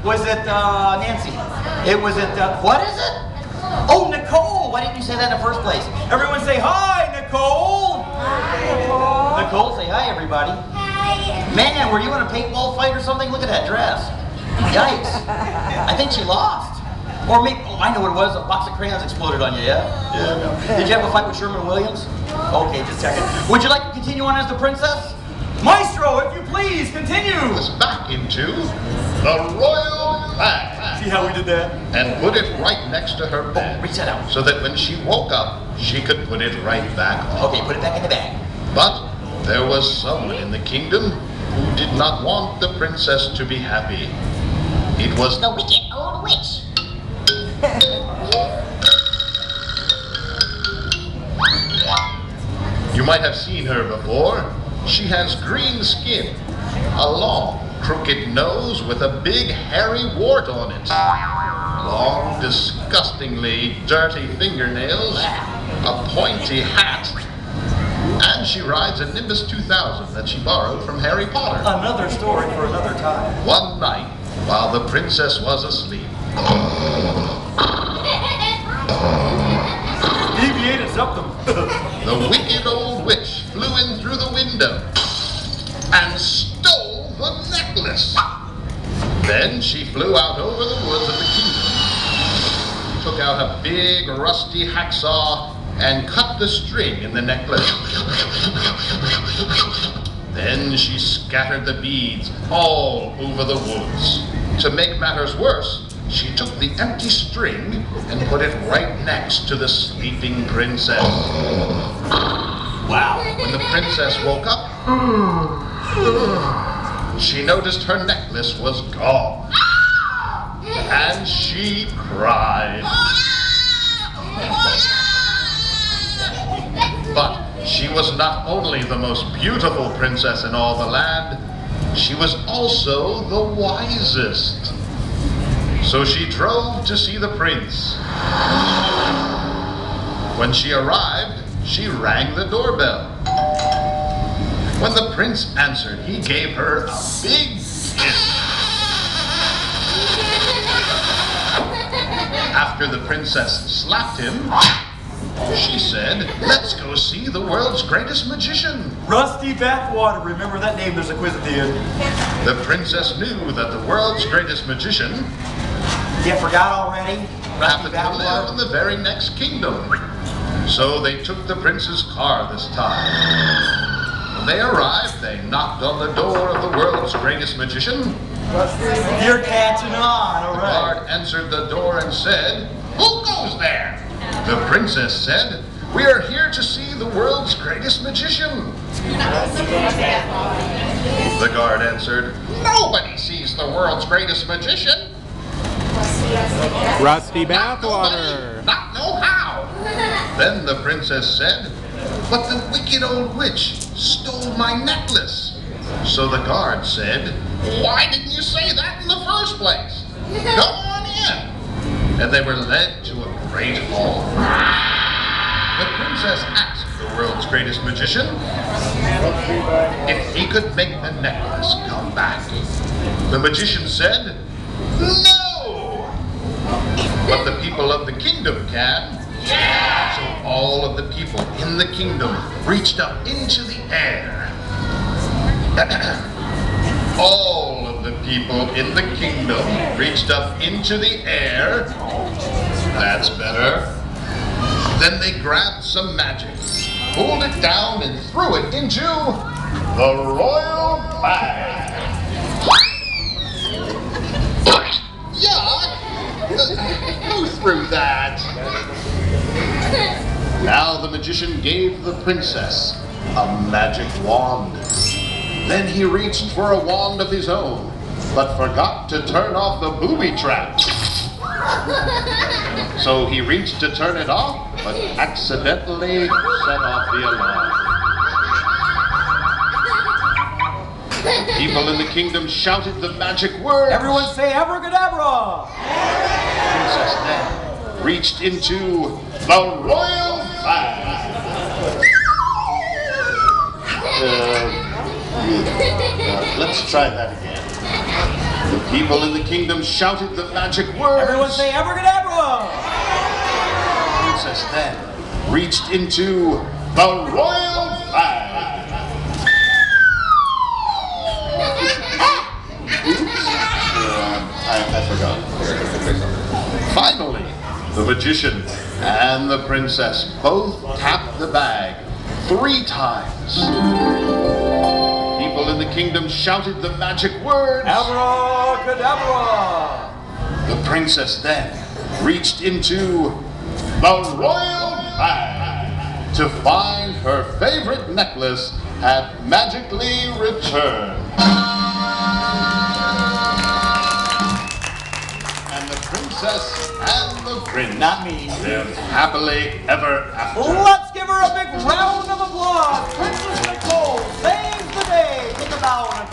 Was it Nancy? It was it, what is it? Oh, Nicole. Why didn't you say that in the first place? Everyone say hi, Nicole. Hi, Nicole. Nicole, say hi, everybody. Hi. Man, were you in a paintball fight or something? Look at that dress. Yikes. I think she lost. Or maybe, oh, I know what it was. A box of crayons exploded on you, yeah? Yeah. Did you have a fight with Sherman Williams? Okay, just a second. Would you like to continue on as the princess? Maestro, if you please, continue. Was back into the royal bag. See how we did that? And put it right next to her bed. Reach that out. So that when she woke up, she could put it right back on. Okay, put it back in the bag. But there was someone in the kingdom who did not want the princess to be happy. It was The wicked old witch. You might have seen her before. She has green skin, a long, crooked nose with a big, hairy wart on it, long, disgustingly dirty fingernails, a pointy hat, and she rides a Nimbus 2000 that she borrowed from Harry Potter. Another story for another time. One night, while the princess was asleep, Deviated septum. the wicked old witch flew in through the window and stole the necklace. Then she flew out over the woods of the kingdom, took out a big rusty hacksaw and cut the string in the necklace. Then she scattered the beads all over the woods. To make matters worse, she took the empty string and put it right next to the sleeping princess. Wow. When the princess woke up, she noticed her necklace was gone. And she cried. But she was not only the most beautiful princess in all the land, she was also the wisest. So she drove to see the prince. When she arrived, she rang the doorbell. When the prince answered, he gave her a big kiss. After the princess slapped him, she said, "Let's go see the world's greatest magician." Rusty Bathwater. Remember that name, there's a quiz at the end. The princess knew that the world's greatest magician You forgot already? Rusty happened to live in Bathwater? the very next kingdom. So they took the prince's car this time. When they arrived, they knocked on the door of the world's greatest magician. You're catching on, all The right. guard answered the door and said, "Who goes there?" The princess said, "We are here to see the world's greatest magician." The guard answered, "Nobody sees the world's greatest magician." Rusty Bathwater. Not know how. Then the princess said, "But the wicked old witch stole my necklace." So the guard said, "Why didn't you say that in the first place? Come on in." And they were led to a great hall. The princess asked the world's greatest magician if he could make the necklace come back. The magician said, "No! But the people of the kingdom can." So all of the people in the kingdom reached up into the air. All of the people in the kingdom reached up into the air. That's better. Then they grabbed some magic, pulled it down, and threw it into the royal bag. Yuck! Who threw that? Now the magician gave the princess a magic wand. Then he reached for a wand of his own, but forgot to turn off the booby trap. So he reached to turn it off, but accidentally set off the alarm. People in the kingdom shouted the magic word. Everyone say abracadabra! Princess then reached into the royal bag. Let's try that again. The People in the kingdom shouted the magic words. Everyone say abracadabra! The princess then reached into the royal bag. I forgot. Finally, the magician and the princess both tapped the bag 3 times. People in the kingdom shouted the magic words. Abracadabra! The princess then reached into the royal bag to find her favorite necklace had magically returned. And the princess and the prince Not me. lived happily ever after. Let's give her a big round of applause! Princess Nicole saves the day! Take a bow, Nicole.